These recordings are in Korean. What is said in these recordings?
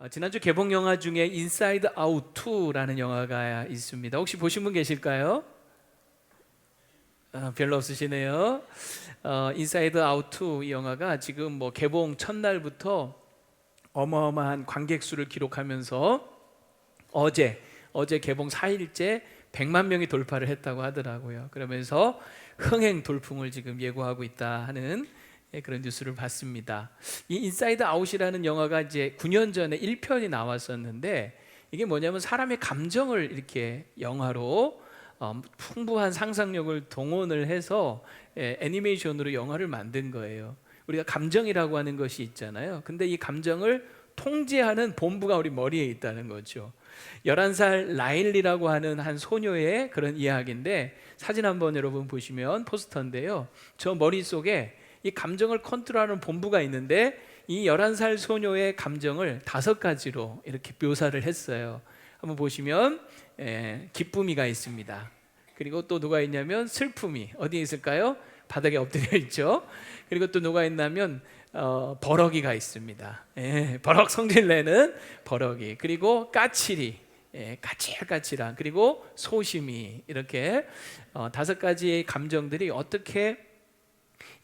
지난주 개봉 영화 중에 인사이드 아웃 2라는 영화가 있습니다. 혹시 보신 분 계실까요? 별로 없으시네요. 인사이드 아웃 2 이 영화가 지금 개봉 첫날부터 어마어마한 관객 수를 기록하면서 어제 개봉 4일째 100만 명이 돌파를 했다고 하더라고요. 그러면서 흥행 돌풍을 지금 예고하고 있다 하는 그런 뉴스를 봤습니다. 이 인사이드 아웃이라는 영화가 이제 9년 전에 1편이 나왔었는데, 이게 뭐냐면 사람의 감정을 이렇게 영화로 풍부한 상상력을 동원을 해서 애니메이션으로 영화를 만든 거예요. 우리가 감정이라고 하는 것이 있잖아요. 근데 이 감정을 통제하는 본부가 우리 머리에 있다는 거죠. 11살 라일리라고 하는 한 소녀의 그런 이야기인데, 사진 한번 여러분 보시면 포스터인데요, 저 머릿속에 이 감정을 컨트롤하는 본부가 있는데, 이 11살 소녀의 감정을 5가지로 이렇게 묘사를 했어요. 한번 보시면 기쁨이가 있습니다. 그리고 또 누가 있냐면 슬픔이 어디에 있을까요? 바닥에 엎드려 있죠. 그리고 또 누가 있냐면 버럭이가 있습니다. 버럭 성질 내는 버럭이. 그리고 까칠이, 까칠까칠한. 그리고 소심이. 이렇게 5가지의 감정들이 어떻게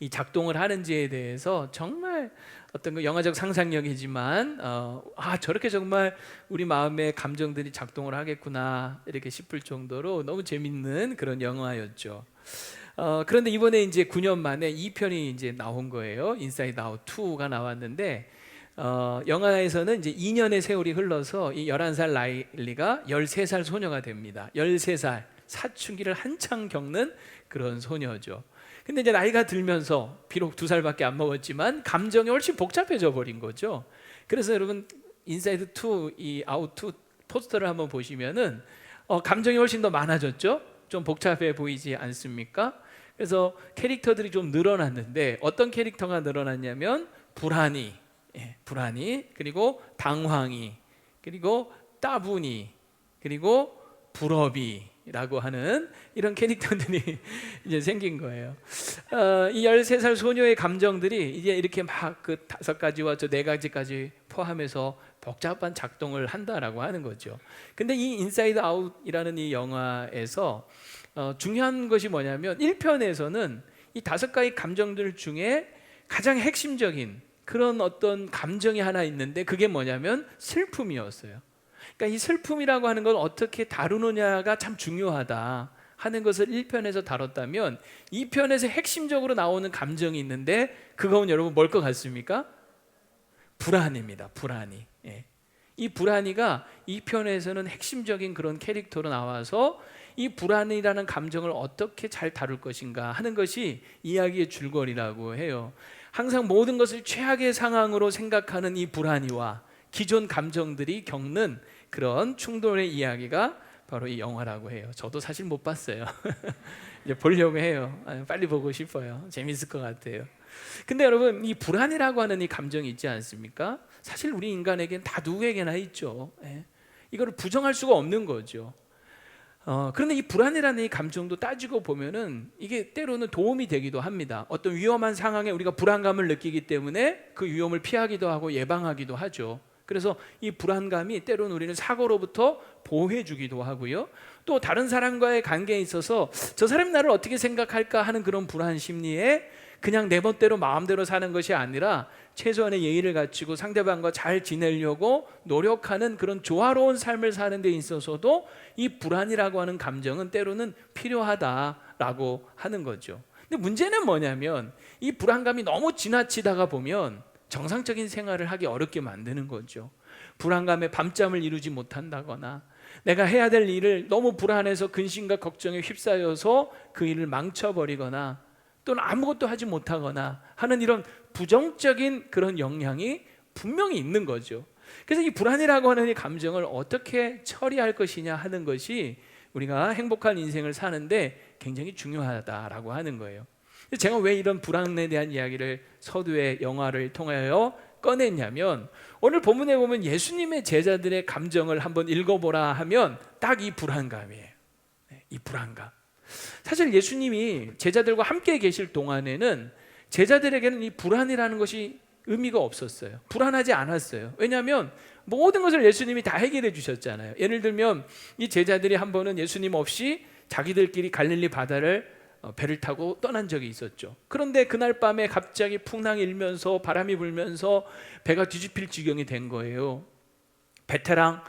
이 작동을 하는지에 대해서 정말 어떤 그 영화적 상상력이지만 저렇게 정말 우리 마음의 감정들이 작동을 하겠구나 이렇게 싶을 정도로 너무 재밌는 그런 영화였죠. 그런데 이번에 이제 9년 만에 2편이 이제 나온 거예요. 인사이드 아웃 2가 나왔는데, 영화에서는 이제 2년의 세월이 흘러서 이 11살 라일리가 13살 소녀가 됩니다. 13살 사춘기를 한창 겪는 그런 소녀죠. 근데 이제 나이가 들면서 비록 2살밖에 안 먹었지만 감정이 훨씬 복잡해져 버린 거죠. 그래서 여러분 인사이드 2, 이 아웃 2 포스터를 한번 보시면은 감정이 훨씬 더 많아졌죠. 좀 복잡해 보이지 않습니까? 그래서 캐릭터들이 좀 늘어났는데, 어떤 캐릭터가 늘어났냐면 불안이, 그리고 당황이, 그리고 따분이, 그리고 불업이라고 하는 이런 캐릭터들이 이제 생긴 거예요. 이 13살 소녀의 감정들이 이제 이렇게 막 그 5가지와 저 4가지까지 포함해서 복잡한 작동을 한다라고 하는 거죠. 근데 이 인사이드 아웃이라는 이 영화에서 중요한 것이 뭐냐면, 1편에서는 이 5가지 감정들 중에 가장 핵심적인 그런 어떤 감정이 하나 있는데, 그게 뭐냐면 슬픔이었어요. 그러니까 이 슬픔이라고 하는 걸 어떻게 다루느냐가 참 중요하다 하는 것을 1편에서 다뤘다면, 2편에서 핵심적으로 나오는 감정이 있는데, 그건 여러분 뭘 것 같습니까? 불안입니다. 불안이. 이 불안이가 2편에서는 핵심적인 그런 캐릭터로 나와서 이 불안이라는 감정을 어떻게 잘 다룰 것인가 하는 것이 이야기의 줄거리라고 해요. 항상 모든 것을 최악의 상황으로 생각하는 이 불안이와 기존 감정들이 겪는 그런 충돌의 이야기가 바로 이 영화라고 해요. 저도 사실 못 봤어요. 이제 보려고 해요. 빨리 보고 싶어요. 재밌을 것 같아요. 근데 여러분, 이 불안이라고 하는 이 감정이 있지 않습니까? 사실 우리 인간에겐 다 누구에게나 있죠. 이거를 부정할 수가 없는 거죠. 그런데 이 불안이라는 이 감정도 따지고 보면은 이게 때로는 도움이 되기도 합니다. 어떤 위험한 상황에 우리가 불안감을 느끼기 때문에 그 위험을 피하기도 하고 예방하기도 하죠. 그래서 이 불안감이 때로는 우리는 사고로부터 보호해 주기도 하고요, 또 다른 사람과의 관계에 있어서 저 사람이 나를 어떻게 생각할까 하는 그런 불안 심리에 그냥 내 멋대로 마음대로 사는 것이 아니라 최소한의 예의를 갖추고 상대방과 잘 지내려고 노력하는 그런 조화로운 삶을 사는 데 있어서도 이 불안이라고 하는 감정은 때로는 필요하다라고 하는 거죠. 근데 문제는 뭐냐면, 이 불안감이 너무 지나치다가 보면 정상적인 생활을 하기 어렵게 만드는 거죠. 불안감에 밤잠을 이루지 못한다거나, 내가 해야 될 일을 너무 불안해서 근심과 걱정에 휩싸여서 그 일을 망쳐버리거나, 또는 아무것도 하지 못하거나 하는 이런 부정적인 그런 영향이 분명히 있는 거죠. 그래서 이 불안이라고 하는 이 감정을 어떻게 처리할 것이냐 하는 것이 우리가 행복한 인생을 사는데 굉장히 중요하다라고 하는 거예요. 제가 왜 이런 불안에 대한 이야기를 서두에 영화를 통하여 꺼냈냐면, 오늘 본문에 보면 예수님의 제자들의 감정을 한번 읽어보라 하면 딱 이 불안감이에요. 이 불안감. 사실 예수님이 제자들과 함께 계실 동안에는 제자들에게는 이 불안이라는 것이 의미가 없었어요. 불안하지 않았어요. 왜냐하면 모든 것을 예수님이 다 해결해 주셨잖아요. 예를 들면 이 제자들이 한 번은 예수님 없이 자기들끼리 갈릴리 바다를 배를 타고 떠난 적이 있었죠. 그런데 그날 밤에 갑자기 풍랑이 일면서 바람이 불면서 배가 뒤집힐 지경이 된 거예요. 베테랑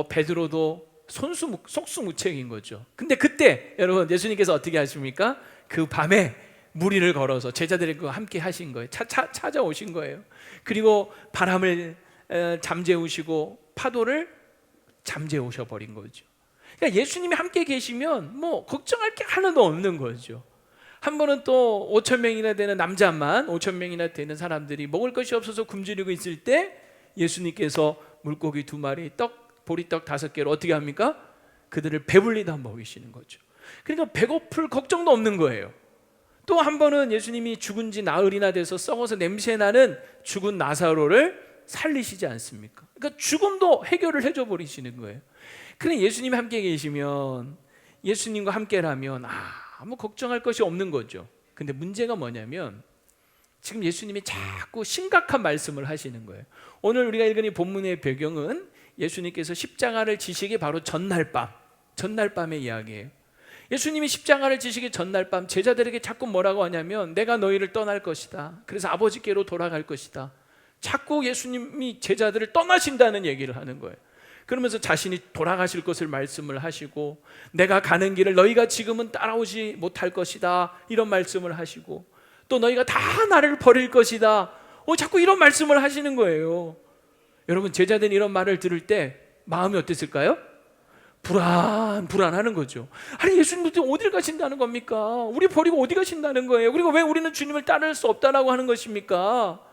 베드로도 속수무책인 거죠. 근데 그때 여러분 예수님께서 어떻게 하십니까? 그 밤에 무리를 걸어서 제자들과 함께 하신 거예요. 찾아오신 거예요. 그리고 바람을 잠재우시고 파도를 잠재우셔 버린 거죠. 그러니까 예수님이 함께 계시면 걱정할 게 하나도 없는 거죠. 한 번은 또 5천 명이나 되는 남자만 5천 명이나 되는 사람들이 먹을 것이 없어서 굶주리고 있을 때 예수님께서 물고기 2마리, 보리떡 5개를 어떻게 합니까? 그들을 배불리다 먹이시는 거죠. 그러니까 배고플 걱정도 없는 거예요. 또 한 번은 예수님이 죽은 지 나흘이나 돼서 썩어서 냄새나는 죽은 나사로를 살리시지 않습니까? 그러니까 죽음도 해결을 해줘 버리시는 거예요. 그러니 예수님이 함께 계시면, 예수님과 함께라면 아무 걱정할 것이 없는 거죠. 근데 문제가 뭐냐면 지금 예수님이 자꾸 심각한 말씀을 하시는 거예요. 오늘 우리가 읽은 이 본문의 배경은 예수님께서 십자가를 지시기 바로 전날 밤의 이야기예요. 예수님이 십자가를 지시기 전날 밤 제자들에게 자꾸 뭐라고 하냐면 내가 너희를 떠날 것이다. 그래서 아버지께로 돌아갈 것이다. 자꾸 예수님이 제자들을 떠나신다는 얘기를 하는 거예요. 그러면서 자신이 돌아가실 것을 말씀을 하시고 내가 가는 길을 너희가 지금은 따라오지 못할 것이다 이런 말씀을 하시고 또 너희가 다 나를 버릴 것이다 자꾸 이런 말씀을 하시는 거예요. 여러분 제자들이 이런 말을 들을 때 마음이 어땠을까요? 불안하는 거죠. 아니 예수님 도대체 어딜 가신다는 겁니까? 우리 버리고 어디 가신다는 거예요? 그리고 왜 우리는 주님을 따를 수 없다라고 하는 것입니까?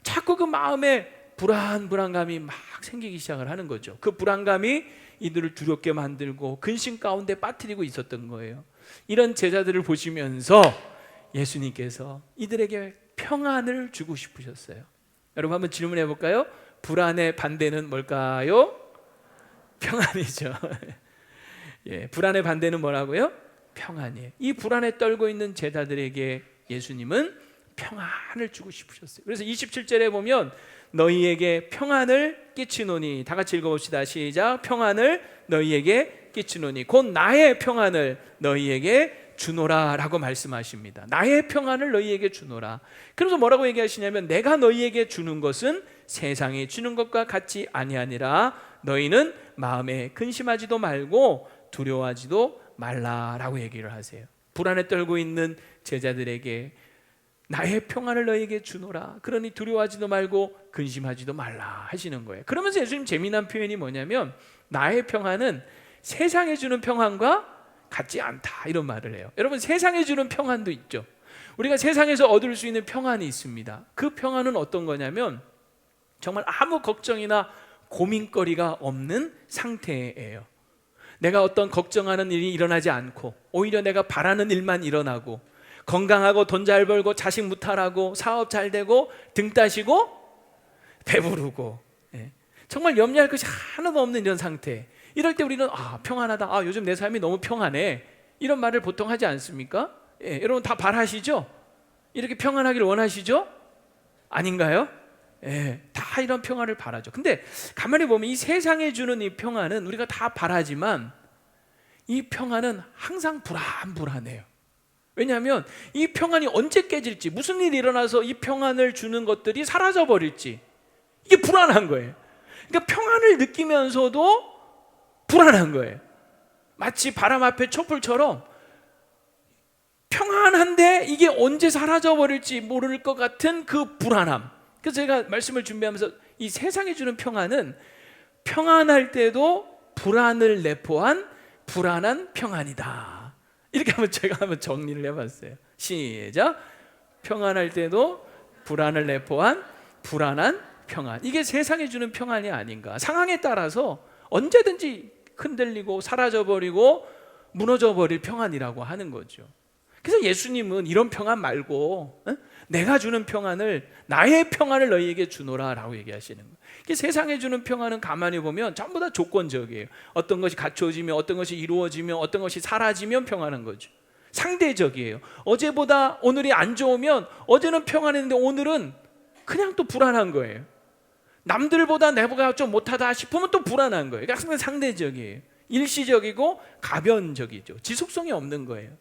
자꾸 그 마음에 불안감이 막 생기기 시작을 하는 거죠. 그 불안감이 이들을 두렵게 만들고 근심 가운데 빠뜨리고 있었던 거예요. 이런 제자들을 보시면서 예수님께서 이들에게 평안을 주고 싶으셨어요. 여러분 한번 질문해 볼까요? 불안의 반대는 뭘까요? 평안이죠. 예, 불안의 반대는 뭐라고요? 평안이에요. 이 불안에 떨고 있는 제자들에게 예수님은 평안을 주고 싶으셨어요. 그래서 27절에 보면 너희에게 평안을 끼치노니, 다 같이 읽어봅시다. 시작. 평안을 너희에게 끼치노니 곧 나의 평안을 너희에게 주노라 라고 말씀하십니다. 나의 평안을 너희에게 주노라. 그래서 뭐라고 얘기하시냐면 내가 너희에게 주는 것은 세상이 주는 것과 같이 아니하니라. 너희는 마음에 근심하지도 말고 두려워하지도 말라라고 얘기를 하세요. 불안에 떨고 있는 제자들에게 나의 평안을 너희에게 주노라. 그러니 두려워하지도 말고 근심하지도 말라 하시는 거예요. 그러면서 예수님 재미난 표현이 뭐냐면 나의 평안은 세상에 주는 평안과 같지 않다 이런 말을 해요. 여러분 세상에 주는 평안도 있죠. 우리가 세상에서 얻을 수 있는 평안이 있습니다. 그 평안은 어떤 거냐면 정말 아무 걱정이나 고민거리가 없는 상태예요. 내가 어떤 걱정하는 일이 일어나지 않고 오히려 내가 바라는 일만 일어나고 건강하고 돈 잘 벌고 자식 무탈하고 사업 잘 되고 등 따시고 배부르고 정말 염려할 것이 하나도 없는 이런 상태. 이럴 때 우리는 평안하다. 요즘 내 삶이 너무 평안해. 이런 말을 보통 하지 않습니까? 여러분 다 바라시죠? 이렇게 평안하길 원하시죠? 아닌가요? 다 이런 평안을 바라죠. 근데 가만히 보면 이 세상에 주는 이 평안은 우리가 다 바라지만 이 평안은 항상 불안해요. 왜냐하면 이 평안이 언제 깨질지, 무슨 일이 일어나서 이 평안을 주는 것들이 사라져 버릴지 이게 불안한 거예요. 그러니까 평안을 느끼면서도 불안한 거예요. 마치 바람 앞에 촛불처럼 평안한데 이게 언제 사라져 버릴지 모를 것 같은 그 불안함. 그래서 제가 말씀을 준비하면서 이 세상에 주는 평안은 평안할 때도 불안을 내포한 불안한 평안이다. 이렇게 제가 한번 정리를 해봤어요. 시작. 평안할 때도 불안을 내포한 불안한 평안. 이게 세상에 주는 평안이 아닌가. 상황에 따라서 언제든지 흔들리고 사라져버리고 무너져버릴 평안이라고 하는 거죠. 그래서 예수님은 이런 평안 말고 내가 주는 평안을, 나의 평안을 너희에게 주노라 라고 얘기하시는 거예요. 세상에 주는 평안은 가만히 보면 전부 다 조건적이에요. 어떤 것이 갖춰지면, 어떤 것이 이루어지면, 어떤 것이 사라지면 평안한 거죠. 상대적이에요. 어제보다 오늘이 안 좋으면 어제는 평안했는데 오늘은 그냥 또 불안한 거예요. 남들보다 내가 좀 못하다 싶으면 또 불안한 거예요. 그러니까 상대적이에요. 일시적이고 가변적이죠. 지속성이 없는 거예요.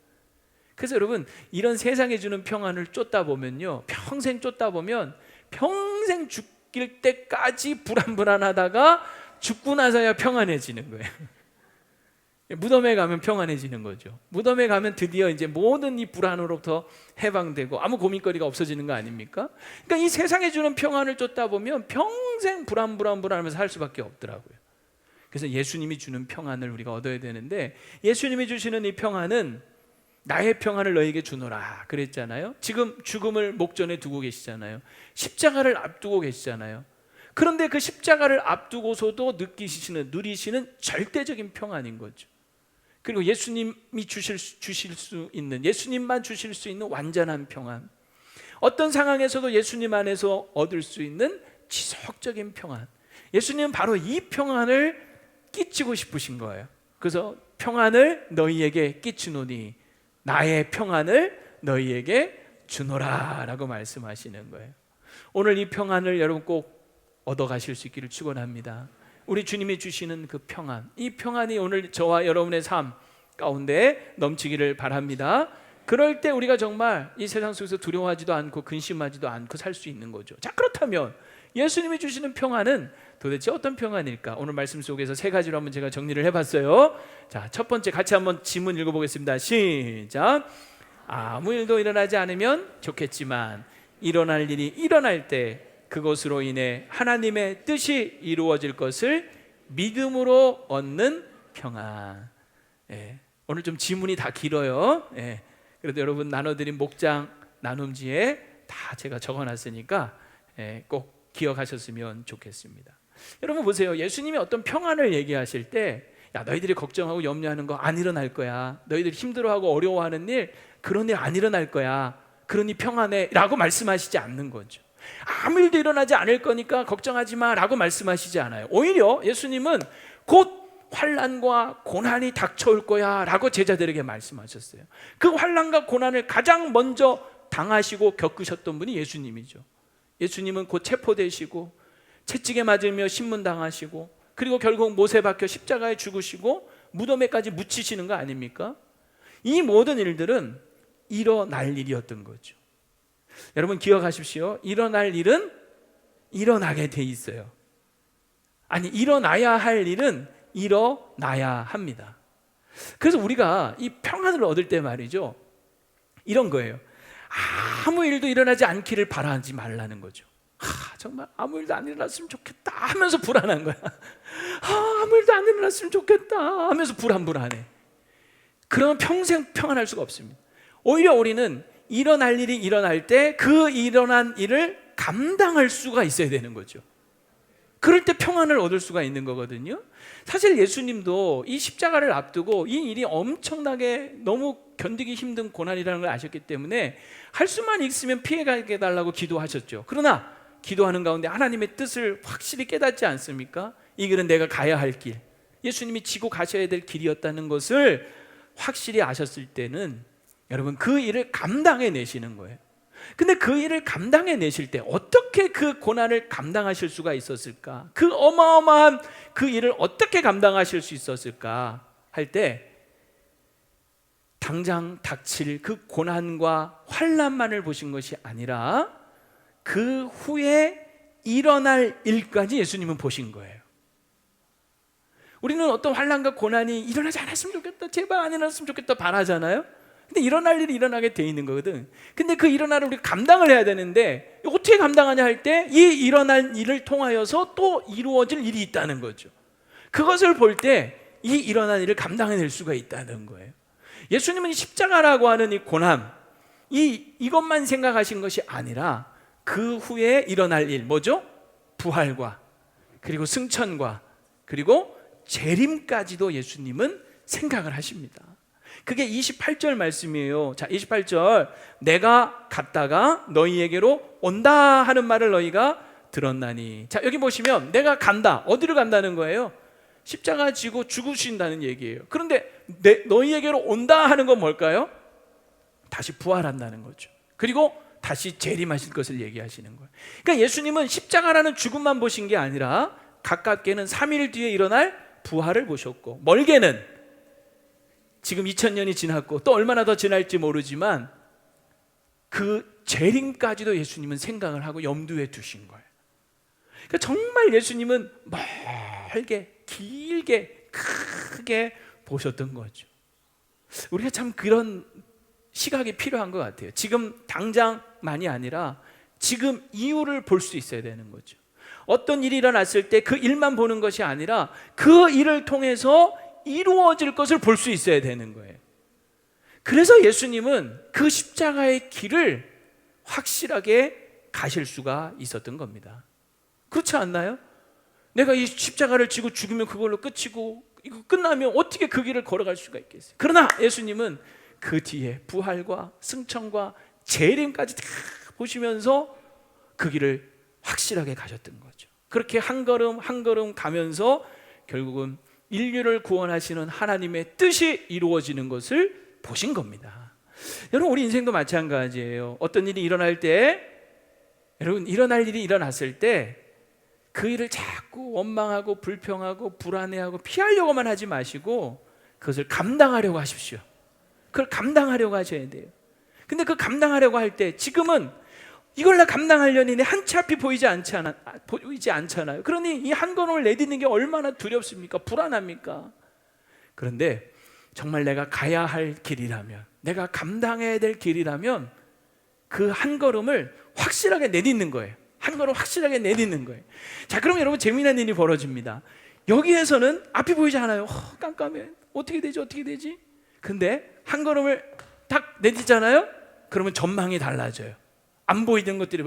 그래서 여러분, 이런 세상에 주는 평안을 쫓다 보면요, 평생 쫓다 보면 평생 죽일 때까지 불안하다가 죽고 나서야 평안해지는 거예요. 무덤에 가면 평안해지는 거죠. 무덤에 가면 드디어 이제 모든 이 불안으로부터 해방되고 아무 고민거리가 없어지는 거 아닙니까? 그러니까 이 세상에 주는 평안을 쫓다 보면 평생 불안하면서 살 수밖에 없더라고요. 그래서 예수님이 주는 평안을 우리가 얻어야 되는데, 예수님이 주시는 이 평안은 나의 평안을 너에게 주노라 그랬잖아요. 지금 죽음을 목전에 두고 계시잖아요. 십자가를 앞두고 계시잖아요. 그런데 그 십자가를 앞두고서도 누리시는 절대적인 평안인 거죠. 그리고 예수님이 주실 수 있는, 예수님만 주실 수 있는 완전한 평안, 어떤 상황에서도 예수님 안에서 얻을 수 있는 지속적인 평안, 예수님은 바로 이 평안을 끼치고 싶으신 거예요. 그래서 평안을 너희에게 끼치노니 나의 평안을 너희에게 주노라 라고 말씀하시는 거예요. 오늘 이 평안을 여러분 꼭 얻어가실 수 있기를 축원합니다. 우리 주님이 주시는 그 평안, 이 평안이 오늘 저와 여러분의 삶 가운데 넘치기를 바랍니다. 그럴 때 우리가 정말 이 세상 속에서 두려워하지도 않고 근심하지도 않고 살 수 있는 거죠. 자, 그렇다면 예수님이 주시는 평안은 도대체 어떤 평안일까? 오늘 말씀 속에서 세 가지로 한번 제가 정리를 해봤어요. 자, 첫 번째 같이 한번 지문 읽어보겠습니다. 시작. 아무 일도 일어나지 않으면 좋겠지만 일어날 일이 일어날 때 그것으로 인해 하나님의 뜻이 이루어질 것을 믿음으로 얻는 평안. 예, 오늘 좀 지문이 다 길어요. 예, 그래도 여러분 나눠드린 목장 나눔지에 다 제가 적어놨으니까 꼭 기억하셨으면 좋겠습니다. 여러분 보세요. 예수님이 어떤 평안을 얘기하실 때, 야, 너희들이 걱정하고 염려하는 거 안 일어날 거야. 너희들이 힘들어하고 어려워하는 일, 그런 일 안 일어날 거야. 그러니 평안해 라고 말씀하시지 않는 거죠. 아무 일도 일어나지 않을 거니까 걱정하지 마 라고 말씀하시지 않아요. 오히려 예수님은 곧 환난과 고난이 닥쳐올 거야 라고 제자들에게 말씀하셨어요. 그 환난과 고난을 가장 먼저 당하시고 겪으셨던 분이 예수님이죠. 예수님은 곧 체포되시고 채찍에 맞으며 신문당하시고, 그리고 결국 못에 박혀 십자가에 죽으시고 무덤에까지 묻히시는 거 아닙니까? 이 모든 일들은 일어날 일이었던 거죠. 여러분 기억하십시오. 일어날 일은 일어나게 돼 있어요. 아니, 일어나야 할 일은 일어나야 합니다. 그래서 우리가 이 평안을 얻을 때 말이죠, 이런 거예요. 아무 일도 일어나지 않기를 바라지 말라는 거죠. 정말 아무 일도 안 일어났으면 좋겠다 하면서 불안한 거야. 아무 일도 안 일어났으면 좋겠다 하면서 불안해. 그러면 평생 평안할 수가 없습니다. 오히려 우리는 일어날 일이 일어날 때 그 일어난 일을 감당할 수가 있어야 되는 거죠. 그럴 때 평안을 얻을 수가 있는 거거든요. 사실 예수님도 이 십자가를 앞두고 이 일이 엄청나게 너무 견디기 힘든 고난이라는 걸 아셨기 때문에 할 수만 있으면 피해가게 달라고 기도하셨죠. 그러나 기도하는 가운데 하나님의 뜻을 확실히 깨닫지 않습니까? 이 길은 내가 가야 할 길, 예수님이 지고 가셔야 될 길이었다는 것을 확실히 아셨을 때는 여러분 그 일을 감당해 내시는 거예요. 근데 그 일을 감당해 내실 때 어떻게 그 고난을 감당하실 수가 있었을까? 그 어마어마한 그 일을 어떻게 감당하실 수 있었을까 할 때, 당장 닥칠 그 고난과 환난만을 보신 것이 아니라 그 후에 일어날 일까지 예수님은 보신 거예요. 우리는 어떤 환난과 고난이 일어나지 않았으면 좋겠다, 제발 안 일어났으면 좋겠다 바라잖아요. 근데 일어날 일이 일어나게 돼 있는 거거든. 근데 그 일어날 우리가 감당을 해야 되는데 어떻게 감당하냐 할 때 이 일어날 일을 통하여서 또 이루어질 일이 있다는 거죠. 그것을 볼 때 이 일어날 일을 감당해낼 수가 있다는 거예요. 예수님은 이 십자가라고 하는 이 고난, 이것만 생각하신 것이 아니라 그 후에 일어날 일, 뭐죠? 부활과 그리고 승천과 그리고 재림까지도 예수님은 생각을 하십니다. 그게 28절 말씀이에요. 자, 28절, 내가 갔다가 너희에게로 온다 하는 말을 너희가 들었나니. 자, 여기 보시면 내가 간다, 어디로 간다는 거예요? 십자가 지고 죽으신다는 얘기예요. 그런데 너희에게로 온다 하는 건 뭘까요? 다시 부활한다는 거죠. 그리고 다시 재림하실 것을 얘기하시는 거예요. 그러니까 예수님은 십자가라는 죽음만 보신 게 아니라 가깝게는 3일 뒤에 일어날 부활을 보셨고, 멀게는 지금 2000년이 지났고 또 얼마나 더 지날지 모르지만 그 재림까지도 예수님은 생각을 하고 염두에 두신 거예요. 그러니까 정말 예수님은 멀게, 길게, 크게 보셨던 거죠. 우리가 참 그런 시각이 필요한 것 같아요. 지금 당장만이 아니라 지금 이후를 볼 수 있어야 되는 거죠. 어떤 일이 일어났을 때 그 일만 보는 것이 아니라 그 일을 통해서 이루어질 것을 볼 수 있어야 되는 거예요. 그래서 예수님은 그 십자가의 길을 확실하게 가실 수가 있었던 겁니다. 그렇지 않나요? 내가 이 십자가를 지고 죽으면 그걸로 끝이고 이거 끝나면 어떻게 그 길을 걸어갈 수가 있겠어요? 그러나 예수님은 그 뒤에 부활과 승천과 재림까지 다 보시면서 그 길을 확실하게 가셨던 거죠. 그렇게 한 걸음 한 걸음 가면서 결국은 인류를 구원하시는 하나님의 뜻이 이루어지는 것을 보신 겁니다. 여러분, 우리 인생도 마찬가지예요. 어떤 일이 일어날 때, 여러분, 일어날 일이 일어났을 때 그 일을 자꾸 원망하고 불평하고 불안해하고 피하려고만 하지 마시고 그것을 감당하려고 하십시오. 그걸 감당하려고 하셔야 돼요. 근데 그 감당하려고 할 때 지금은 이걸 나 감당하려니 한 치 앞이 보이지 않잖아요. 그러니 이 한 걸음을 내딛는 게 얼마나 두렵습니까? 불안합니까? 그런데 정말 내가 가야 할 길이라면, 내가 감당해야 될 길이라면 그 한 걸음을 확실하게 내딛는 거예요. 한 걸음 확실하게 내딛는 거예요. 자, 그럼 여러분, 재미난 일이 벌어집니다. 여기에서는 앞이 보이지 않아요. 깜깜해. 어떻게 되지? 어떻게 되지? 근데 한 걸음을 딱 내딛잖아요. 그러면 전망이 달라져요. 안 보이던 것들이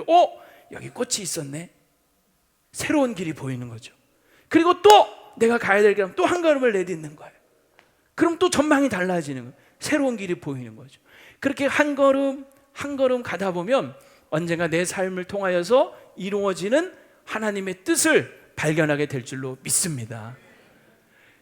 여기 꽃이 있었네. 새로운 길이 보이는 거죠. 그리고 또 내가 가야 될 길 또 한 걸음을 내딛는 거예요. 그럼 또 전망이 달라지는 거예요. 새로운 길이 보이는 거죠. 그렇게 한 걸음 한 걸음 가다 보면 언젠가 내 삶을 통하여서 이루어지는 하나님의 뜻을 발견하게 될 줄로 믿습니다.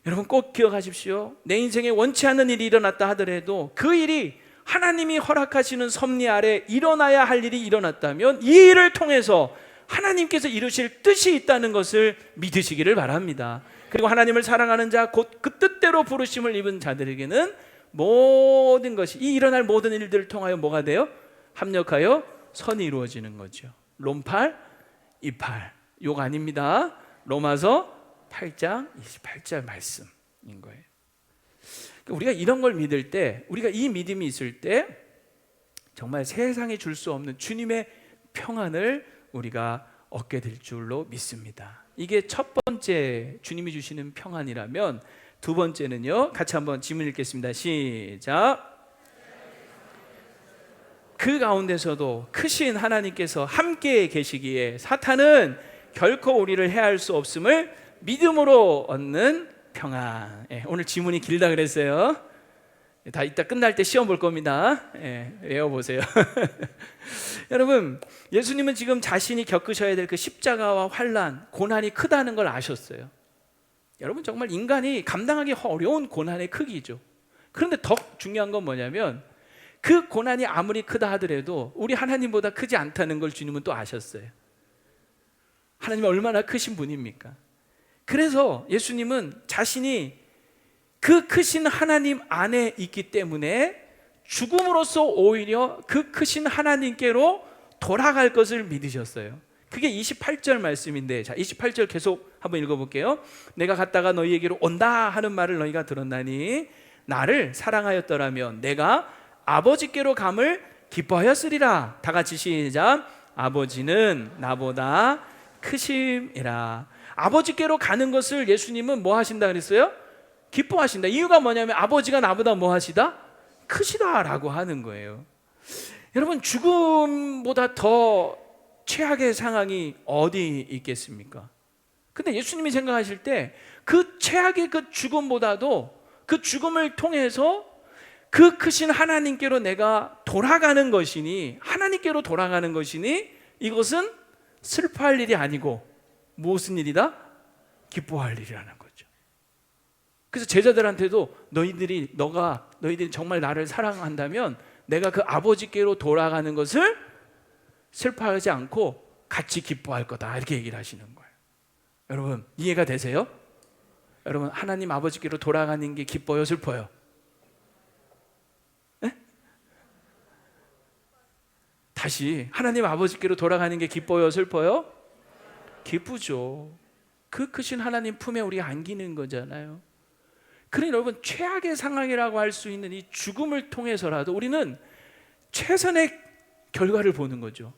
여러분, 꼭 기억하십시오. 내 인생에 원치 않는 일이 일어났다 하더라도 그 일이 하나님이 허락하시는 섭리 아래 일어나야 할 일이 일어났다면 이 일을 통해서 하나님께서 이루실 뜻이 있다는 것을 믿으시기를 바랍니다. 그리고 하나님을 사랑하는 자, 곧 그 뜻대로 부르심을 입은 자들에게는 모든 것이, 이 일어날 모든 일들을 통하여 뭐가 돼요? 합력하여 선이 이루어지는 거죠. 롬 8, 28 욕 아닙니다. 로마서 8장 28절 말씀인 거예요. 우리가 이런 걸 믿을 때, 우리가 이 믿음이 있을 때 정말 세상이 줄 수 없는 주님의 평안을 우리가 얻게 될 줄로 믿습니다. 이게 첫 번째 주님이 주시는 평안이라면, 두 번째는요, 같이 한번 지문 읽겠습니다. 시작. 그 가운데서도 크신 하나님께서 함께 계시기에 사탄은 결코 우리를 해할 수 없음을 믿음으로 얻는 평안. 오늘 지문이 길다 그랬어요. 다 이따 끝날 때 시험 볼 겁니다. 외워보세요. 여러분, 예수님은 지금 자신이 겪으셔야 될 그 십자가와 환난, 고난이 크다는 걸 아셨어요. 여러분, 정말 인간이 감당하기 어려운 고난의 크기죠. 그런데 더 중요한 건 뭐냐면 그 고난이 아무리 크다 하더라도 우리 하나님보다 크지 않다는 걸 주님은 또 아셨어요. 하나님이 얼마나 크신 분입니까? 그래서 예수님은 자신이 그 크신 하나님 안에 있기 때문에 죽음으로써 오히려 그 크신 하나님께로 돌아갈 것을 믿으셨어요. 그게 28절 말씀인데, 자, 28절 계속 한번 읽어볼게요. 내가 갔다가 너희에게로 온다 하는 말을 너희가 들었나니 나를 사랑하였더라면 내가 아버지께로 감을 기뻐하였으리라. 다 같이 시작. 아버지는 나보다 크심이라. 아버지께로 가는 것을 예수님은 뭐 하신다 그랬어요? 기뻐하신다. 이유가 뭐냐면 아버지가 나보다 뭐 하시다? 크시다라고 하는 거예요. 여러분, 죽음보다 더 최악의 상황이 어디 있겠습니까? 근데 예수님이 생각하실 때 그 최악의 그 죽음보다도 그 죽음을 통해서 그 크신 하나님께로 내가 돌아가는 것이니, 하나님께로 돌아가는 것이니 이것은 슬퍼할 일이 아니고 무슨 일이다? 기뻐할 일이라는 거죠. 그래서 제자들한테도 너희들이 정말 나를 사랑한다면 내가 그 아버지께로 돌아가는 것을 슬퍼하지 않고 같이 기뻐할 거다, 이렇게 얘기를 하시는 거예요. 여러분 이해가 되세요? 여러분 하나님 아버지께로 돌아가는 게 기뻐요, 슬퍼요? 네? 다시, 하나님 아버지께로 돌아가는 게 기뻐요, 슬퍼요? 기쁘죠. 그 크신 하나님 품에 우리가 안기는 거잖아요. 그러니 여러분 최악의 상황이라고 할 수 있는 이 죽음을 통해서라도 우리는 최선의 결과를 보는 거죠.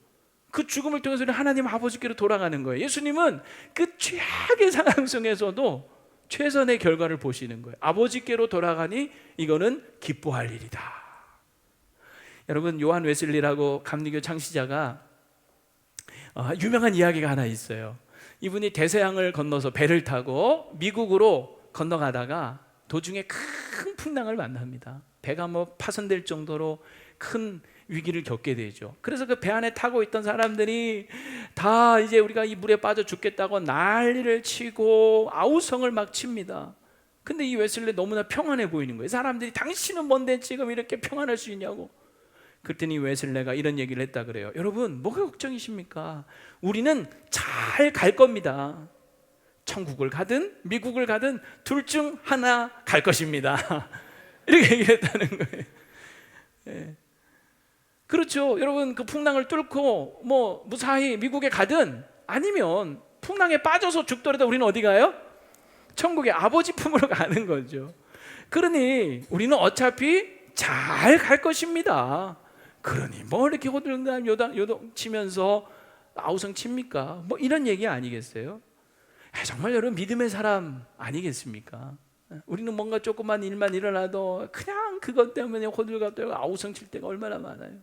그 죽음을 통해서 하나님 아버지께로 돌아가는 거예요. 예수님은 그 최악의 상황 속에서도 최선의 결과를 보시는 거예요. 아버지께로 돌아가니 이거는 기뻐할 일이다. 여러분 요한 웨슬리라고 감리교 창시자가 유명한 이야기가 하나 있어요. 이분이 대서양을 건너서 배를 타고 미국으로 건너가다가 도중에 큰 풍랑을 만납니다. 배가 파손될 정도로 큰 위기를 겪게 되죠. 그래서 그 배 안에 타고 있던 사람들이 다 이제 우리가 이 물에 빠져 죽겠다고 난리를 치고 아우성을 막 칩니다. 근데 이 웨슬리 너무나 평안해 보이는 거예요. 사람들이 당신은 뭔데 지금 이렇게 평안할 수 있냐고. 그랬더니 웨슬리가 이런 얘기를 했다 그래요. 여러분 뭐가 걱정이십니까? 우리는 잘 갈 겁니다. 천국을 가든 미국을 가든 둘 중 하나 갈 것입니다. 이렇게 얘기했다는 거예요. 네. 그렇죠. 여러분 그 풍랑을 뚫고 무사히 미국에 가든 아니면 풍랑에 빠져서 죽더라도 우리는 어디 가요? 천국의 아버지 품으로 가는 거죠. 그러니 우리는 어차피 잘 갈 것입니다. 그러니 이렇게 호들갑 요동 치면서 아우성 칩니까? 이런 얘기 아니겠어요? 정말 여러분 믿음의 사람 아니겠습니까? 우리는 뭔가 조그만 일만 일어나도 그냥 그것 때문에 호들갑 떨고 아우성 칠 때가 얼마나 많아요.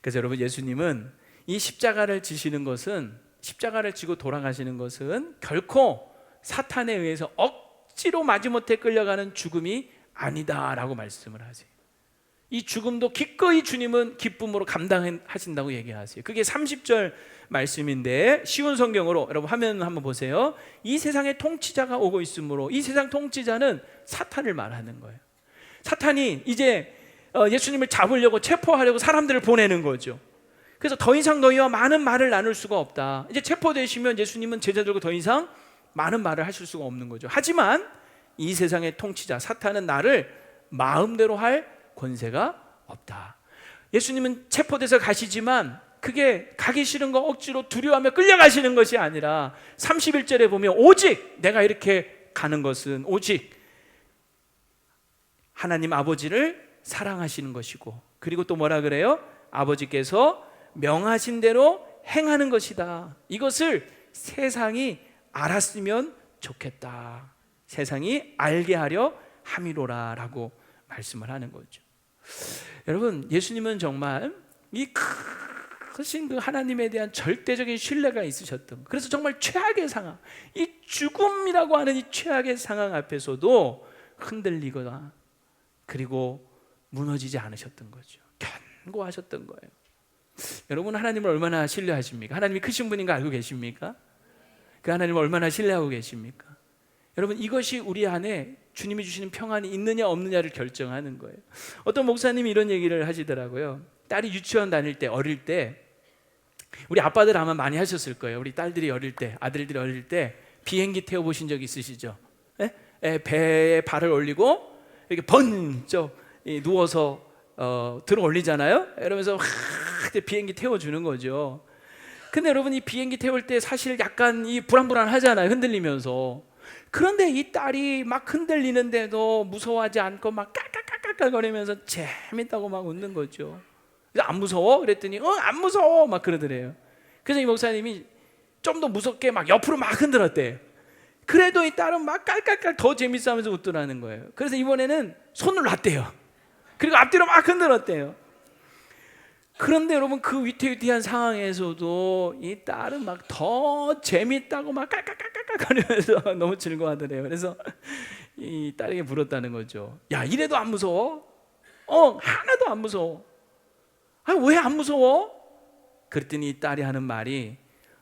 그래서 여러분 예수님은 이 십자가를 지시는 것은, 십자가를 지고 돌아가시는 것은 결코 사탄에 의해서 억지로 마지못해 끌려가는 죽음이 아니다라고 말씀을 하세요. 이 죽음도 기꺼이 주님은 기쁨으로 감당하신다고 얘기하세요. 그게 30절 말씀인데 쉬운 성경으로 여러분 화면 한번 보세요. 이 세상의 통치자가 오고 있으므로, 이 세상 통치자는 사탄을 말하는 거예요. 사탄이 이제 예수님을 잡으려고 체포하려고 사람들을 보내는 거죠. 그래서 더 이상 너희와 많은 말을 나눌 수가 없다. 이제 체포되시면 예수님은 제자들과 더 이상 많은 말을 하실 수가 없는 거죠. 하지만 이 세상의 통치자 사탄은 나를 마음대로 할 권세가 없다. 예수님은 체포돼서 가시지만 그게 가기 싫은 거 억지로 두려워하며 끌려가시는 것이 아니라 31절에 보면 오직 내가 이렇게 가는 것은 오직 하나님 아버지를 사랑하시는 것이고, 그리고 또 뭐라 그래요? 아버지께서 명하신 대로 행하는 것이다. 이것을 세상이 알았으면 좋겠다. 세상이 알게 하려 함이로라 라고 말씀을 하는 거죠. 여러분 예수님은 정말 이 크신 그 하나님에 대한 절대적인 신뢰가 있으셨던, 그래서 정말 최악의 상황, 이 죽음이라고 하는 이 최악의 상황 앞에서도 흔들리거나 그리고 무너지지 않으셨던 거죠. 견고하셨던 거예요. 여러분 하나님을 얼마나 신뢰하십니까? 하나님이 크신 분인 거 알고 계십니까? 그 하나님을 얼마나 신뢰하고 계십니까? 여러분 이것이 우리 안에 주님이 주시는 평안이 있느냐 없느냐를 결정하는 거예요. 어떤 목사님이 이런 얘기를 하시더라고요. 딸이 유치원 다닐 때, 어릴 때, 우리 아빠들 아마 많이 하셨을 거예요. 우리 딸들이 어릴 때, 아들들이 어릴 때 비행기 태워보신 적 있으시죠? 배에 발을 올리고 이렇게 번쩍 누워서 들어 올리잖아요. 이러면서 비행기 태워주는 거죠. 근데 여러분 이 비행기 태울 때 사실 약간 이 불안불안하잖아요. 흔들리면서. 그런데 이 딸이 막 흔들리는데도 무서워하지 않고 막 깔깔깔깔거리면서 재밌다고 막 웃는 거죠. 그래서 안 무서워? 그랬더니 안 무서워 막 그러더래요. 그래서 이 목사님이 좀 더 무섭게 막 옆으로 막 흔들었대요. 그래도 이 딸은 막 깔깔깔 더 재밌어 하면서 웃더라는 거예요. 그래서 이번에는 손을 놨대요. 그리고 앞뒤로 막 흔들었대요. 그런데 여러분 그 위태위태한 상황에서도 이 딸은 막 더 재밌다고 막 깔깔깔깔거리면서 너무 즐거워하더래요. 그래서 이 딸에게 물었다는 거죠. 야, 이래도 안 무서워? 하나도 안 무서워. 왜 안 무서워? 그랬더니 이 딸이 하는 말이,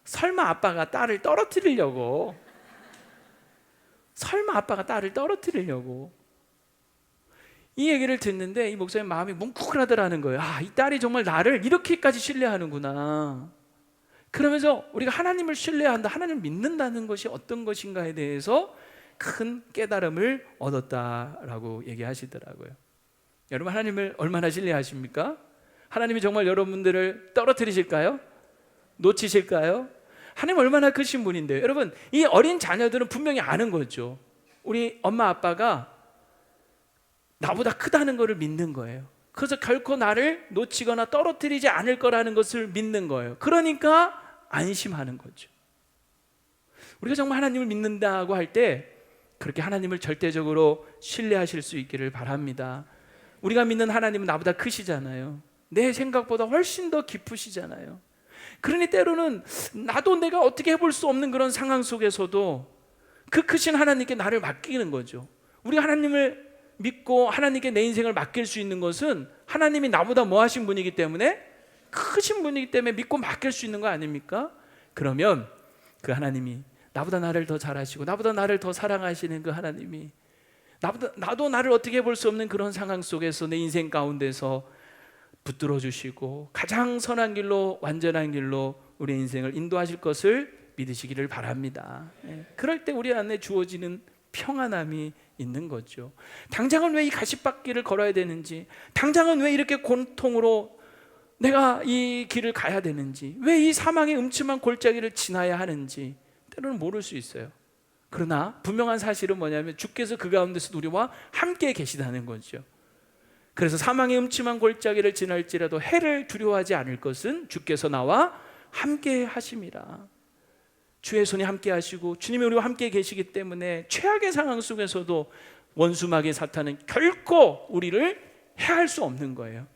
설마 아빠가 딸을 떨어뜨리려고, 설마 아빠가 딸을 떨어뜨리려고. 이 얘기를 듣는데 이 목사님 마음이 뭉클하더라는 거예요. 이 딸이 정말 나를 이렇게까지 신뢰하는구나. 그러면서 우리가 하나님을 신뢰한다, 하나님을 믿는다는 것이 어떤 것인가에 대해서 큰 깨달음을 얻었다라고 얘기하시더라고요. 여러분, 하나님을 얼마나 신뢰하십니까? 하나님이 정말 여러분들을 떨어뜨리실까요? 놓치실까요? 하나님 얼마나 크신 분인데요. 여러분, 이 어린 자녀들은 분명히 아는 거죠. 우리 엄마 아빠가 나보다 크다는 것을 믿는 거예요. 그래서 결코 나를 놓치거나 떨어뜨리지 않을 거라는 것을 믿는 거예요. 그러니까 안심하는 거죠. 우리가 정말 하나님을 믿는다고 할 때 그렇게 하나님을 절대적으로 신뢰하실 수 있기를 바랍니다. 우리가 믿는 하나님은 나보다 크시잖아요. 내 생각보다 훨씬 더 깊으시잖아요. 그러니 때로는 나도 내가 어떻게 해볼 수 없는 그런 상황 속에서도 그 크신 하나님께 나를 맡기는 거죠. 우리가 하나님을 믿고 하나님께 내 인생을 맡길 수 있는 것은 하나님이 나보다 뭐 하신 분이기 때문에, 크신 분이기 때문에 믿고 맡길 수 있는 거 아닙니까? 그러면 그 하나님이 나보다 나를 더 잘하시고 나보다 나를 더 사랑하시는 그 하나님이 나도 나를 어떻게 볼 수 없는 그런 상황 속에서 내 인생 가운데서 붙들어 주시고 가장 선한 길로, 완전한 길로 우리 인생을 인도하실 것을 믿으시기를 바랍니다. 그럴 때 우리 안에 주어지는 평안함이 있는 거죠. 당장은 왜 이 가시밭길을 걸어야 되는지, 당장은 왜 이렇게 고통으로 내가 이 길을 가야 되는지, 왜 이 사망의 음침한 골짜기를 지나야 하는지 때로는 모를 수 있어요. 그러나 분명한 사실은 뭐냐면 주께서 그 가운데서 우리와 함께 계시다는 거죠. 그래서 사망의 음침한 골짜기를 지날지라도 해를 두려워하지 않을 것은 주께서 나와 함께 하심이라. 주의 손이 함께 하시고 주님이 우리와 함께 계시기 때문에 최악의 상황 속에서도 원수마귀 사탄은 결코 우리를 해할 수 없는 거예요.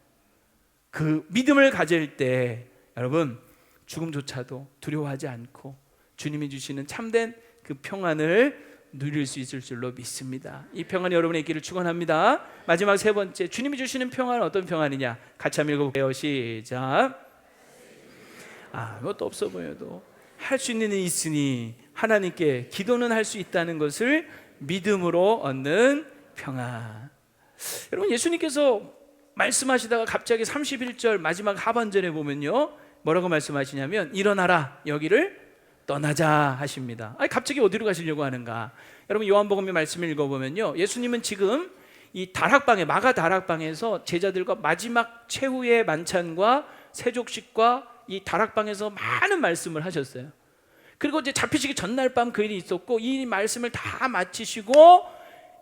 그 믿음을 가질 때 여러분, 죽음조차도 두려워하지 않고 주님이 주시는 참된 그 평안을 누릴 수 있을 줄로 믿습니다. 이 평안이 여러분의 있기를 축원합니다. 마지막 세 번째, 주님이 주시는 평안은 어떤 평안이냐? 같이 한번 읽어볼게요. 시작. 아무것도 없어 보여도 할 수 있는 일이 있으니 하나님께 기도는 할 수 있다는 것을 믿음으로 얻는 평안. 여러분, 예수님께서 말씀하시다가 갑자기 31절 마지막 하반절에 보면요, 뭐라고 말씀하시냐면 일어나라, 여기를 떠나자 하십니다. 갑자기 어디로 가시려고 하는가? 여러분, 요한복음의 말씀을 읽어보면요, 예수님은 지금 이 다락방에, 마가 다락방에서 제자들과 마지막 최후의 만찬과 세족식과 이 다락방에서 많은 말씀을 하셨어요. 그리고 이제 잡히시기 전날 밤 그 일이 있었고, 이 말씀을 다 마치시고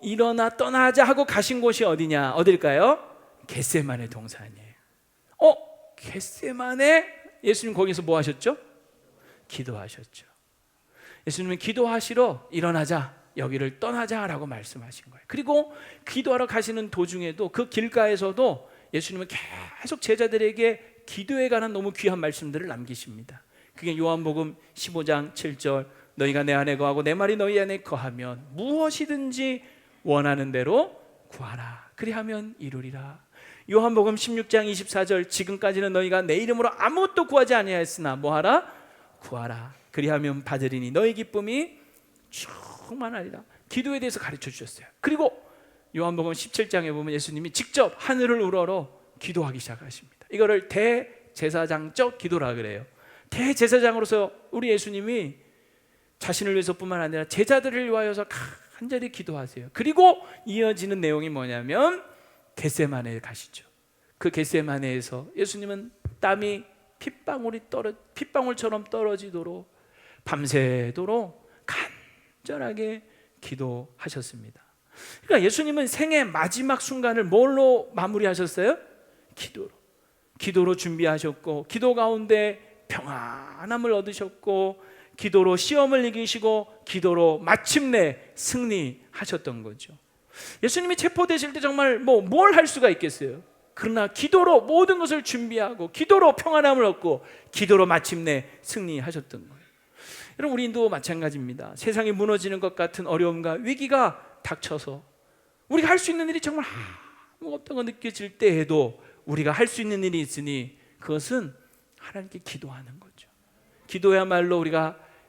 일어나 떠나자 하고 가신 곳이 어디냐? 어딜까요? 겟세마네 동산이에요. 겟세마네, 예수님 거기서 뭐 하셨죠? 기도하셨죠. 예수님은 기도하시러 일어나자, 여기를 떠나자라고 말씀하신 거예요. 그리고 기도하러 가시는 도중에도 그 길가에서도 예수님은 계속 제자들에게 기도에 관한 너무 귀한 말씀들을 남기십니다. 그게 요한복음 15장 7절, 너희가 내 안에 거하고 내 말이 너희 안에 거하면 무엇이든지 원하는 대로 구하라, 그리하면 이루리라. 요한복음 16장 24절, 지금까지는 너희가 내 이름으로 아무것도 구하지 아니하였으나 뭐하라? 구하라, 그리하면 받으리니 너희 기쁨이 충만하리라. 기도에 대해서 가르쳐 주셨어요. 그리고 요한복음 17장에 보면 예수님이 직접 하늘을 우러러 기도하기 시작하십니다. 이거를 대제사장적 기도라 그래요. 대제사장으로서 우리 예수님이 자신을 위해서뿐만 아니라 제자들을 위하여서 간절히 기도하세요. 그리고 이어지는 내용이 뭐냐면 겟세마네에 가시죠. 그 겟세마네에서 예수님은 땀이 핏방울처럼 떨어지도록 밤새도록 간절하게 기도하셨습니다. 그러니까 예수님은 생애 마지막 순간을 뭘로 마무리하셨어요? 기도로 준비하셨고, 기도 가운데 평안함을 얻으셨고, 기도로 시험을 이기시고, 기도로 마침내 승리하셨던 거죠. 예수님이 체포되실 때 정말 뭘 할 수가 있겠어요? 그러나 기도로 모든 것을 준비하고, 기도로 평안함을 얻고, 기도로 마침내 승리하셨던 거예요. 여러분, 우리도 마찬가지입니다. 세상이 무너지는 것 같은 어려움과 위기가 닥쳐서 우리가 할 수 있는 일이 정말 아무것도 없다고 느껴질 때에도 우리가 할 수 있는 일이 있으니 그것은 하나님께 기도하는 거죠. 기도야말로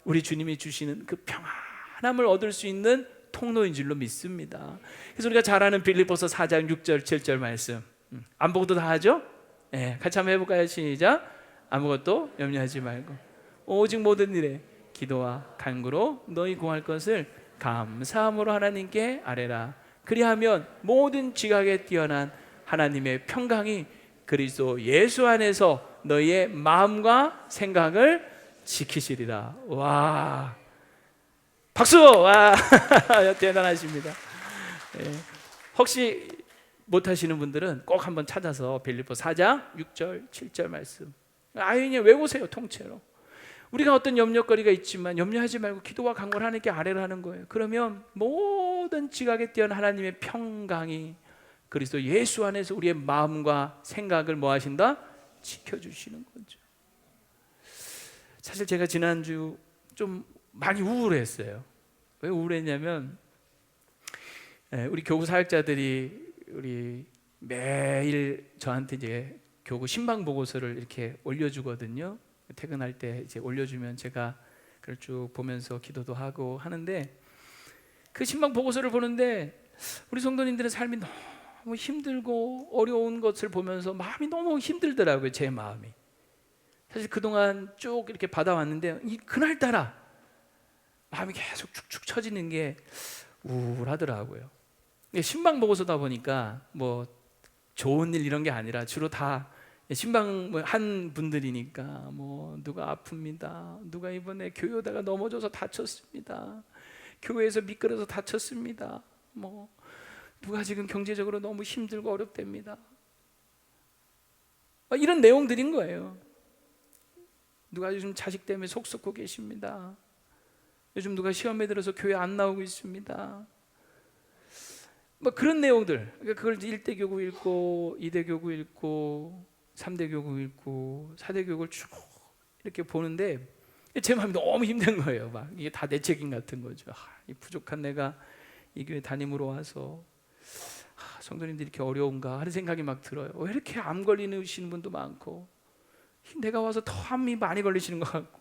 우리 주님이 주시는 그 평안함을 얻을 수 있는 통로인 줄로 믿습니다. 그래서 우리가 잘 아는 빌립보서 4장 6절 7절 말씀, 안 보고도 다 하죠? 네, 같이 한번 해볼까요? 시작. 아무것도 염려하지 말고 오직 모든 일에 기도와 간구로 너희 구할 것을 감사함으로 하나님께 아뢰라. 그리하면 모든 지각에 뛰어난 하나님의 평강이 그리스도 예수 안에서 너희의 마음과 생각을 지키시리라. 와, 박수! 와, 대단하십니다. 예. 혹시 못하시는 분들은 꼭 한번 찾아서 빌립보 4장 6절 7절 말씀 아연히 외우세요. 통째로. 우리가 어떤 염려거리가 있지만 염려하지 말고 기도와 간구를 하나님께 아뢰라는 거예요. 그러면 모든 지각에 뛰어난 하나님의 평강이 그리스도 예수 안에서 우리의 마음과 생각을 뭐 하신다? 지켜주시는 거죠. 사실 제가 지난주 좀 많이 우울했어요. 왜 우울했냐면 우리 교구 사역자들이 우리 매일 저한테 이제 교구 신방 보고서를 이렇게 올려주거든요. 퇴근할 때 이제 올려주면 제가 그걸 쭉 보면서 기도도 하고 하는데, 그 신방 보고서를 보는데 우리 성도님들의 삶이 너무 힘들고 어려운 것을 보면서 마음이 너무 힘들더라고요. 제 마음이. 사실 그동안 쭉 이렇게 받아왔는데 그날따라 마음이 계속 축축 처지는 게 우울하더라고요. 신방 보고서다 보니까 뭐 좋은 일 이런 게 아니라 주로 다 신방 한 분들이니까 뭐 누가 아픕니다. 누가 이번에 교회 오다가 넘어져서 다쳤습니다. 교회에서 미끄러져서 다쳤습니다. 뭐 누가 지금 경제적으로 너무 힘들고 어렵답니다. 이런 내용들인 거예요. 누가 요즘 자식 때문에 속 썩고 계십니다. 요즘 누가 시험에 들어서 교회 안 나오고 있습니다. 뭐 그런 내용들. 그러니까 그걸 1대 교구 읽고 2대 교구 읽고 3대 교구 읽고 4대 교구를 쭉 이렇게 보는데 제 마음이 너무 힘든 거예요. 막 이게 다 내 책임 같은 거죠. 이 부족한 내가 이 교회 담임으로 와서 성도님들이 이렇게 어려운가 하는 생각이 막 들어요. 왜 이렇게 암 걸리시는 분도 많고, 내가 와서 더 암이 많이 걸리시는 것 같고,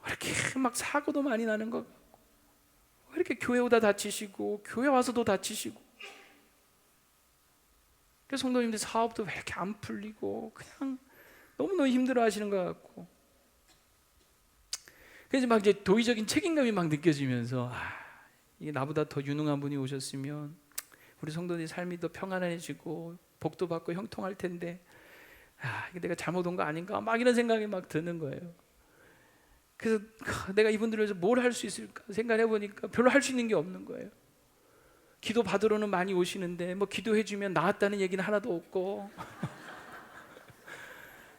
왜 이렇게 막 사고도 많이 나는 것 같고, 왜 이렇게 교회 오다 다치시고 교회 와서도 다치시고, 그래서 성도님들 사업도 왜 이렇게 안 풀리고 그냥 너무너무 힘들어 하시는 것 같고, 그래서 막 이제 도의적인 책임감이 막 느껴지면서 이게 나보다 더 유능한 분이 오셨으면 우리 성도들의 삶이 더 평안해지고 복도 받고 형통할 텐데 이게 내가 잘못 온 거 아닌가 막 이런 생각이 막 드는 거예요. 그래서 내가 이분들을 위해서 뭘 할 수 있을까 생각해 보니까 별로 할 수 있는 게 없는 거예요. 기도 받으러는 많이 오시는데 뭐 기도해 주면 나았다는 얘기는 하나도 없고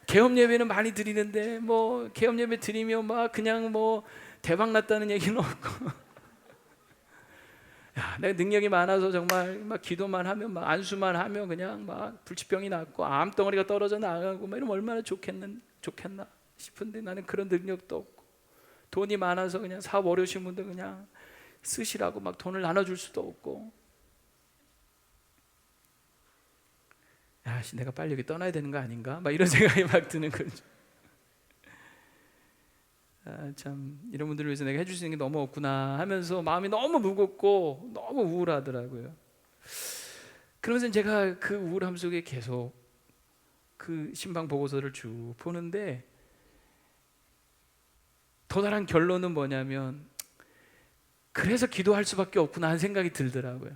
개업 예배는 많이 드리는데 뭐 개업 예배 드리면 막 그냥 뭐 대박 났다는 얘기는 없고 내가 능력이 많아서 정말 막 기도만 하면 막 안수만 하면 그냥 막 불치병이 낫고 암덩어리가 떨어져 나가고 막 이러면 얼마나 좋겠나 싶은데 나는 그런 능력도 없고, 돈이 많아서 그냥 사업 어려우신 분들 그냥 쓰시라고 막 돈을 나눠줄 수도 없고, 내가 빨리 여기 떠나야 되는 거 아닌가 막 이런 생각이 막 드는 거죠. 참 이런 분들을 위해서 내가 해줄 수 있는 게 너무 없구나 하면서 마음이 너무 무겁고 너무 우울하더라고요. 그러면서 제가 그 우울함 속에 계속 그 신방 보고서를 쭉 보는데 도달한 결론은 뭐냐면, 그래서 기도할 수밖에 없구나 하는 생각이 들더라고요.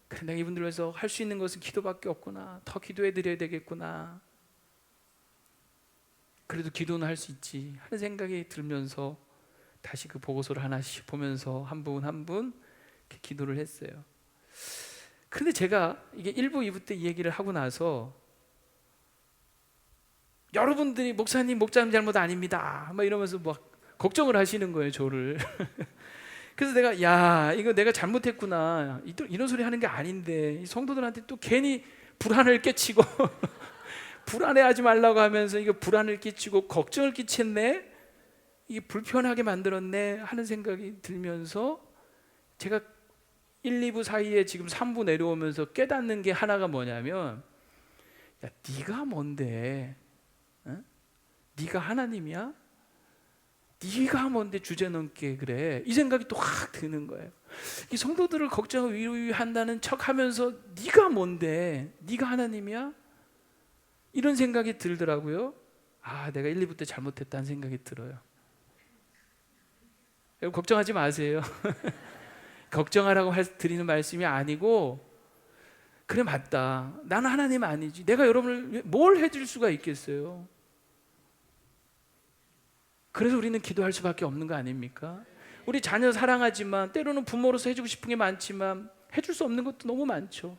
그래, 내가 이분들을 위해서 할 수 있는 것은 기도밖에 없구나, 더 기도해 드려야 되겠구나, 그래도 기도는 할 수 있지 하는 생각이 들면서 다시 그 보고서를 하나씩 보면서 한 분 한 분 기도를 했어요. 그런데 제가 이게 1부 2부 때 이 얘기를 하고 나서 여러분들이 목사님 잘못 아닙니다 막 이러면서 막 걱정을 하시는 거예요, 저를. 그래서 내가 이거 내가 잘못했구나, 이런 소리 하는 게 아닌데 이 성도들한테 또 괜히 불안을 끼치고 불안해하지 말라고 하면서 이거 불안을 끼치고 걱정을 끼쳤네, 이게 불편하게 만들었네 하는 생각이 들면서 제가 1, 2부 사이에 지금 3부 내려오면서 깨닫는 게 하나가 뭐냐면, 네가 뭔데? 어? 네가 하나님이야? 네가 뭔데 주제넘게 그래? 이 생각이 또 확 드는 거예요. 이 성도들을 걱정하고 위로한다는 척하면서 네가 뭔데? 네가 하나님이야? 이런 생각이 들더라고요. 아, 내가 1, 2부 때 잘못했다는 생각이 들어요. 여러분 걱정하지 마세요. 걱정하라고 드리는 말씀이 아니고, 그래 맞다, 나는 하나님 아니지, 내가 여러분을 뭘 해줄 수가 있겠어요. 그래서 우리는 기도할 수밖에 없는 거 아닙니까? 우리 자녀 사랑하지만 때로는 부모로서 해주고 싶은 게 많지만 해줄 수 없는 것도 너무 많죠.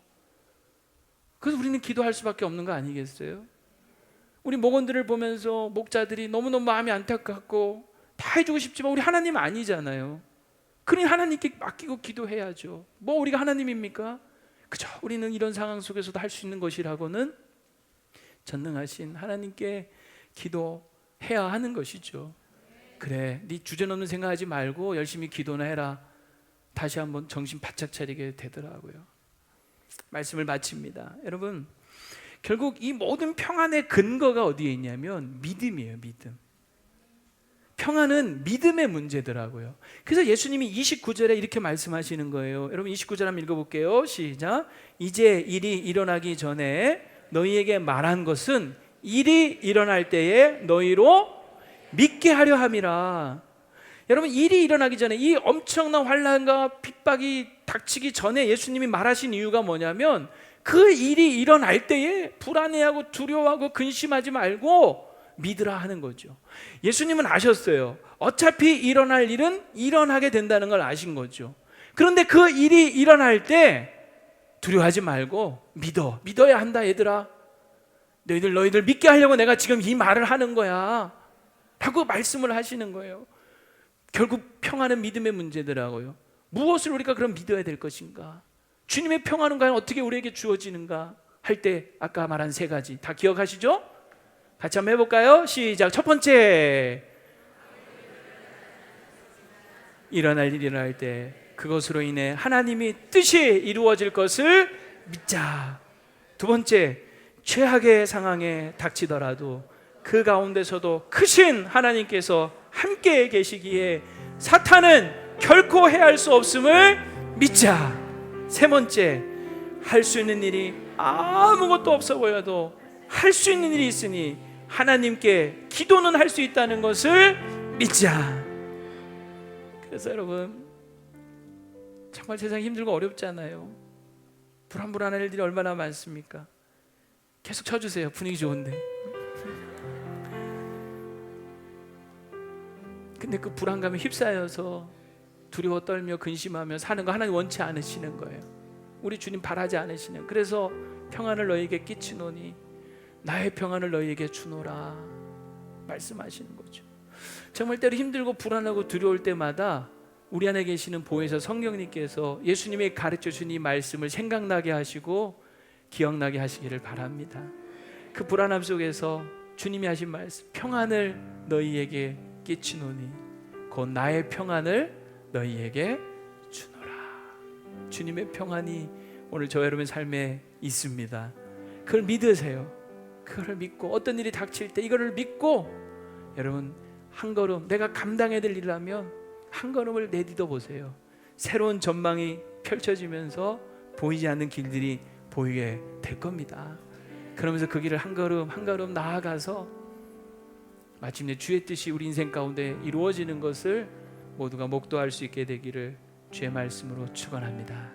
그래서 우리는 기도할 수밖에 없는 거 아니겠어요? 우리 목원들을 보면서 목자들이 너무너무 마음이 안타깝고 다 해주고 싶지만 우리 하나님 아니잖아요. 그러니 하나님께 맡기고 기도해야죠. 뭐 우리가 하나님입니까? 그저 우리는 이런 상황 속에서도 할 수 있는 것이라고는 전능하신 하나님께 기도해야 하는 것이죠. 그래, 네 주저넘는 생각하지 말고 열심히 기도나 해라. 다시 한번 정신 바짝 차리게 되더라고요. 말씀을 마칩니다. 여러분, 결국 이 모든 평안의 근거가 어디에 있냐면 믿음이에요. 믿음. 평안은 믿음의 문제더라고요. 그래서 예수님이 29절에 이렇게 말씀하시는 거예요. 여러분 29절 한번 읽어볼게요. 시작. 이제 일이 일어나기 전에 너희에게 말한 것은 일이 일어날 때에 너희로 믿게 하려 함이라. 여러분, 일이 일어나기 전에, 이 엄청난 환난과 핍박이 닥치기 전에 예수님이 말하신 이유가 뭐냐면, 그 일이 일어날 때에 불안해하고 두려워하고 근심하지 말고 믿으라 하는 거죠. 예수님은 아셨어요. 어차피 일어날 일은 일어나게 된다는 걸 아신 거죠. 그런데 그 일이 일어날 때 두려워하지 말고 믿어야 한다. 얘들아, 너희들 믿게 하려고 내가 지금 이 말을 하는 거야 라고 말씀을 하시는 거예요. 결국 평안은 믿음의 문제더라고요. 무엇을 우리가 그럼 믿어야 될 것인가? 주님의 평안은 과연 어떻게 우리에게 주어지는가 할 때 아까 말한 세 가지 다 기억하시죠? 같이 한번 해볼까요? 시작. 첫 번째, 일어날 일 일어날 때 그것으로 인해 하나님이 뜻이 이루어질 것을 믿자. 두 번째, 최악의 상황에 닥치더라도 그 가운데서도 크신 하나님께서 함께 계시기에 사탄은 결코 해할 수 없음을 믿자. 세 번째, 할 수 있는 일이 아무것도 없어 보여도 할 수 있는 일이 있으니 하나님께 기도는 할 수 있다는 것을 믿자. 그래서 여러분, 정말 세상이 힘들고 어렵잖아요. 불안한 일들이 얼마나 많습니까? 계속 쳐주세요. 분위기 좋은데. 근데 그 불안감에 휩싸여서 두려워 떨며 근심하며 사는 거 하나님 원치 않으시는 거예요. 우리 주님 바라지 않으시는. 그래서 평안을 너희에게 끼치노니 나의 평안을 너희에게 주노라 말씀하시는 거죠. 정말 때로 힘들고 불안하고 두려울 때마다 우리 안에 계시는 보혜사 성령님께서 예수님이 가르쳐주신 이 말씀을 생각나게 하시고 기억나게 하시기를 바랍니다. 그 불안함 속에서 주님이 하신 말씀, 평안을 너희에게 끼치노니 곧 나의 평안을 너희에게 주노라. 주님의 평안이 오늘 저 여러분의 삶에 있습니다. 그걸 믿으세요. 그걸 믿고 어떤 일이 닥칠 때 이거를 믿고 여러분 한 걸음, 내가 감당해야 될 일이라면 한 걸음을 내딛어 보세요. 새로운 전망이 펼쳐지면서 보이지 않는 길들이 보이게 될 겁니다. 그러면서 그 길을 한 걸음 한 걸음 나아가서 마침내 주의 뜻이 우리 인생 가운데 이루어지는 것을 모두가 목도할 수 있게 되기를 주의 말씀으로 축원합니다.